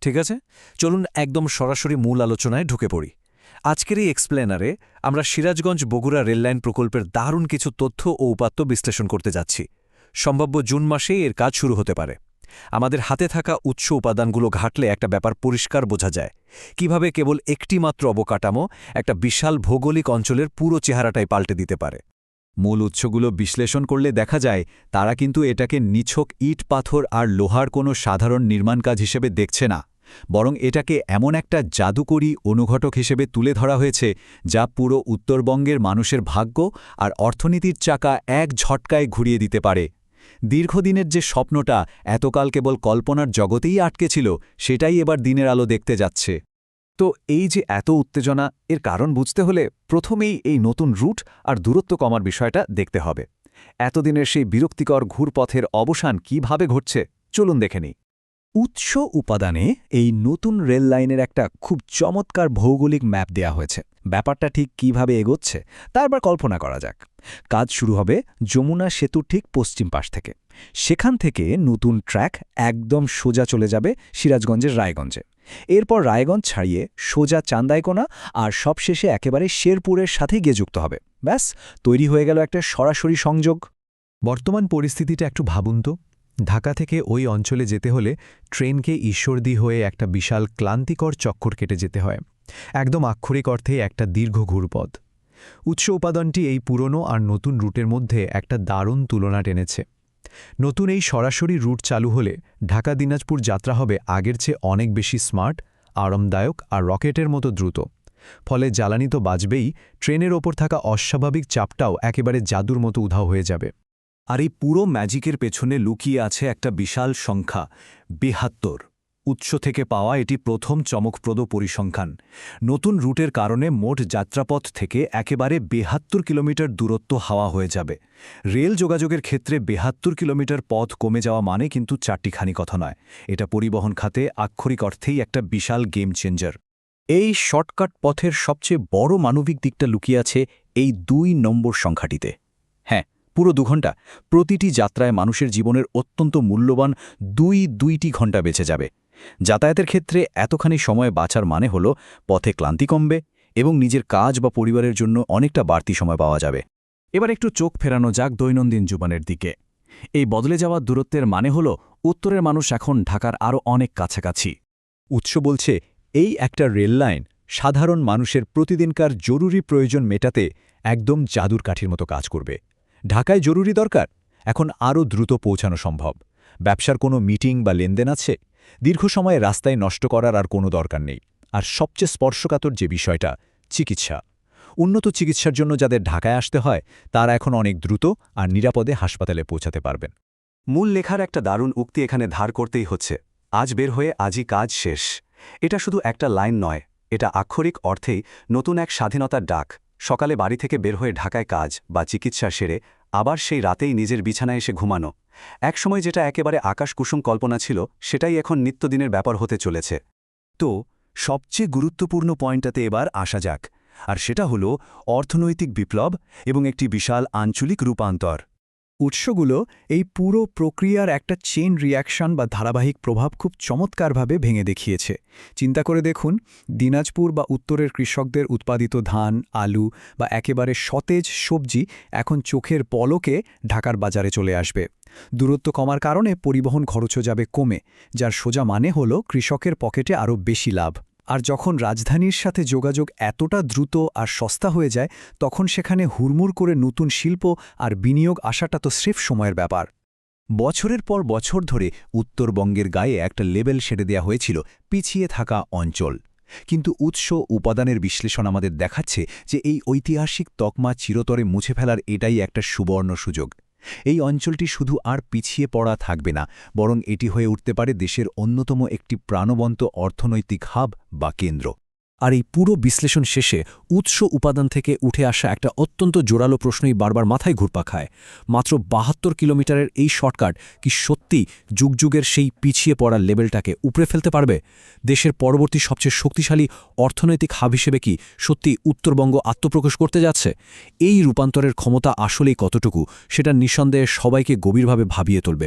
ঠিক আছে, চলুন একদম সরাসরি মূল আলোচনায় ঢুকে পড়ি। আজকের এই এক্সপ্লেনারে আমরা সিরাজগঞ্জ বগুড়া রেললাইন প্রকল্পের দারুণ কিছু তথ্য ও উপাত্ত বিশ্লেষণ করতে যাচ্ছি। সম্ভাব্য জুন মাসেই এর কাজ শুরু হতে পারে। আমাদের হাতে থাকা উৎস উপাদানগুলো ঘাটলে একটা ব্যাপার পরিষ্কার বোঝা যায়, কিভাবে কেবল একটি মাত্র অবকাঠামো একটা বিশাল ভৌগোলিক অঞ্চলের পুরো চেহারাটাই পাল্টে দিতে পারে। মূল উৎসগুলো বিশ্লেষণ করলে দেখা যায় তারা কিন্তু এটাকে নিছক ইট পাথর আর লোহার কোনো সাধারণ নির্মাণ কাজ হিসেবে দেখছে না, বরং এটাকে এমন একটা জাদুকরী অনুঘটক হিসেবে তুলে ধরা হয়েছে যা পুরো উত্তরবঙ্গের মানুষের ভাগ্য আর অর্থনীতির চাকা এক ঝটকায় ঘুরিয়ে দিতে পারে। দীর্ঘদিনের যে স্বপ্নটা এতকাল কেবল কল্পনার জগতেই আটকে ছিল, সেটাই এবার দিনের আলো দেখতে যাচ্ছে। তো এই যে এত উত্তেজনা, এর কারণ বুঝতে হলে প্রথমেই এই নতুন রুট আর দূরত্ব কমার বিষয়টা দেখতে হবে। এতদিনের সেই বিরক্তিকর ঘুরপথের অবসান কিভাবে ঘটছে, চলুন দেখে নিই। উৎস উপাদানে এই নতুন রেল লাইনের একটা খুব চমৎকার ভৌগোলিক ম্যাপ দেয়া হয়েছে। ব্যাপারটা ঠিক কিভাবে এগোচ্ছে তা একবার কল্পনা করা যাক। কাজ শুরু হবে যমুনা সেতুর ঠিক পশ্চিম পাশ থেকে। সেখান থেকে নতুন ট্র্যাক একদম সোজা চলে যাবে সিরাজগঞ্জের রায়গঞ্জে। এরপর রায়গঞ্জ ছাড়িয়ে সোজা চান্দাইকোনা আর সবশেষে একেবারে শেরপুরের সাথে গিয়ে যুক্ত হবে। ব্যাস, তৈরি হয়ে গেল একটা সরাসরি সংযোগ। বর্তমান পরিস্থিতিটা একটু ভাবুন তো। ঢাকা থেকে ওই অঞ্চলে যেতে হলে ট্রেনকে ঈশ্বরদী হয়ে একটা বিশাল ক্লান্তিকর চক্কর কেটে যেতে হয়। একদম আক্ষরিক অর্থে একটা দীর্ঘ ঘুরপথ। উৎস উপাদানটি এই পুরনো আর নতুন রুটের মধ্যে একটা দারুণ তুলনা টেনেছে। নতুন এই সরাসরি রুট চালু হলে ঢাকা দিনাজপুর যাত্রা হবে আগের চেয়ে অনেক বেশি স্মার্ট, আরামদায়ক আর রকেটের মতো দ্রুত। ফলে জ্বালানি তো বাঁচবেই, ট্রেনের ওপর থাকা অস্বাভাবিক চাপটাও একেবারে জাদুর মতো উধাও হয়ে যাবে। আর এই পুরো ম্যাজিকের পেছনে লুকিয়ে আছে একটা বিশাল সংখ্যা, ৭২। উৎস থেকে পাওয়া এটি প্রথম চমকপ্রদ পরিসংখ্যান। নতুন রুটের কারণে মোট যাত্রাপথ থেকে একেবারে ৭২ কিলোমিটার দূরত্ব হাওয়া হয়ে যাবে। রেল যোগাযোগের ক্ষেত্রে ৭২ কিলোমিটার পথ কমে যাওয়া মানে কিন্তু চারটিখানি কথা নয়। এটা পরিবহন খাতে আক্ষরিক অর্থেই একটা বিশাল গেম চেঞ্জার। এই শর্টকাট পথের সবচেয়ে বড় মানবিক দিকটা লুকিয়ে আছে এই ২ নম্বর সংখ্যাটিতে। হ্যাঁ, পুরো ২ ঘণ্টা, প্রতিটি যাত্রায় মানুষের জীবনের অত্যন্ত মূল্যবান দুইটি ঘণ্টা বেঁচে যাবে। যাতায়াতের ক্ষেত্রে এতখানি সময় বাঁচার মানে হল পথে ক্লান্তি কমবে এবং নিজের কাজ বা পরিবারের জন্য অনেকটা বাড়তি সময় পাওয়া যাবে। এবার একটু চোখ ফেরানো যাক দৈনন্দিন জীবনের দিকে। এই বদলে যাওয়া দূরত্বের মানে হল উত্তরের মানুষ এখন ঢাকার আরও অনেক কাছাকাছি। উৎস বলছে এই একটা রেল লাইন সাধারণ মানুষের প্রতিদিনকার জরুরি প্রয়োজন মেটাতে একদম জাদুর কাঠির মতো কাজ করবে। ঢাকায় জরুরি দরকার, এখন আরও দ্রুত পৌঁছানো সম্ভব। ব্যবসার কোনো মিটিং বা লেনদেন আছে, দীর্ঘ সময়ে রাস্তায় নষ্ট করার আর কোনো দরকার নেই। আর সবচেয়ে স্পর্শকাতর যে বিষয়টা, চিকিৎসা। উন্নত চিকিৎসার জন্য যাদের ঢাকায় আসতে হয় তারা এখন অনেক দ্রুত আর নিরাপদে হাসপাতালে পৌঁছাতে পারবেন। মূল লেখার একটা দারুণ উক্তি এখানে ধার করতেই হচ্ছে, আজ বের হয়ে আজই কাজ শেষ। এটা শুধু একটা লাইন নয়, এটা আক্ষরিক অর্থেই নতুন এক স্বাধীনতার ডাক। সকালে বাড়ি থেকে বের হয়ে ঢাকায় কাজ বা চিকিৎসা সেরে আবার সেই রাতেই নিজের বিছানায় এসে ঘুমানো। একসময় যেটা একেবারে আকাশকুসুম কল্পনা ছিল, সেটাই এখন নিত্যদিনের ব্যাপার হতে চলেছে। তো সবচেয়ে গুরুত্বপূর্ণ পয়েন্টটাতে এবার আসা যাক, আর সেটা হলো অর্থনৈতিক বিপ্লব এবং একটি বিশাল আঞ্চলিক রূপান্তর। উৎসগুলো এই পুরো প্রক্রিয়ার একটা চেইন রিয়াকশন বা ধারাবাহিক প্রভাব খুব চমৎকারভাবে ভেঙে দেখিয়েছে। চিন্তা করে দেখুন, দিনাজপুর বা উত্তরের কৃষকদের উৎপাদিত ধান, আলু বা একেবারে সতেজ সবজি এখন চোখের পলকে ঢাকার বাজারে চলে আসবে। দূরত্ব কমার কারণে পরিবহন খরচও যাবে কমে, যার সোজা মানে হল কৃষকের পকেটে আরও বেশি লাভ। আর যখন রাজধানীর সাথে যোগাযোগ এতটা দ্রুত আর সস্তা হয়ে যায়, তখন সেখানে হুড়মুড় করে নতুন শিল্প আর বিনিয়োগ আসাটা তো স্রেফ সময়ের ব্যাপার। বছরের পর বছর ধরে উত্তরবঙ্গের গায়ে একটা লেবেল সেটে দেয়া হয়েছিল পিছিয়ে থাকা অঞ্চল। কিন্তু উৎস উপাদানের বিশ্লেষণ আমাদের দেখাচ্ছে যে এই ঐতিহাসিক তকমা চিরতরে মুছে ফেলার এটাই একটা সুবর্ণ সুযোগ। এই অঞ্চলটি শুধু আর পিছিয়ে পড়া থাকবে না, বরং এটি হয়ে উঠতে পারে দেশের অন্যতম একটি প্রাণবন্ত অর্থনৈতিক হাব বা কেন্দ্র। আর এই পুরো বিশ্লেষণ শেষে উৎস উপাদান থেকে উঠে আসা একটা অত্যন্ত জোরালো প্রশ্নই বারবার মাথায় ঘুরপাক খায়। মাত্র ৭২ কিলোমিটারের এই শর্টকাট কি সত্যি যুগযুগের সেই পিছিয়ে পড়ার লেভেলটাকে উপড়ে ফেলতে পারবে? দেশের পরবর্তী সবচেয়ে শক্তিশালী অর্থনৈতিক হাব হিসেবে কি সত্যি উত্তরবঙ্গ আত্মপ্রকাশ করতে যাচ্ছে? এই রূপান্তরের ক্ষমতা আসলেই কতটুকু, সেটা নিঃসন্দেহে সবাইকে গভীরভাবে ভাবিয়ে তুলবে।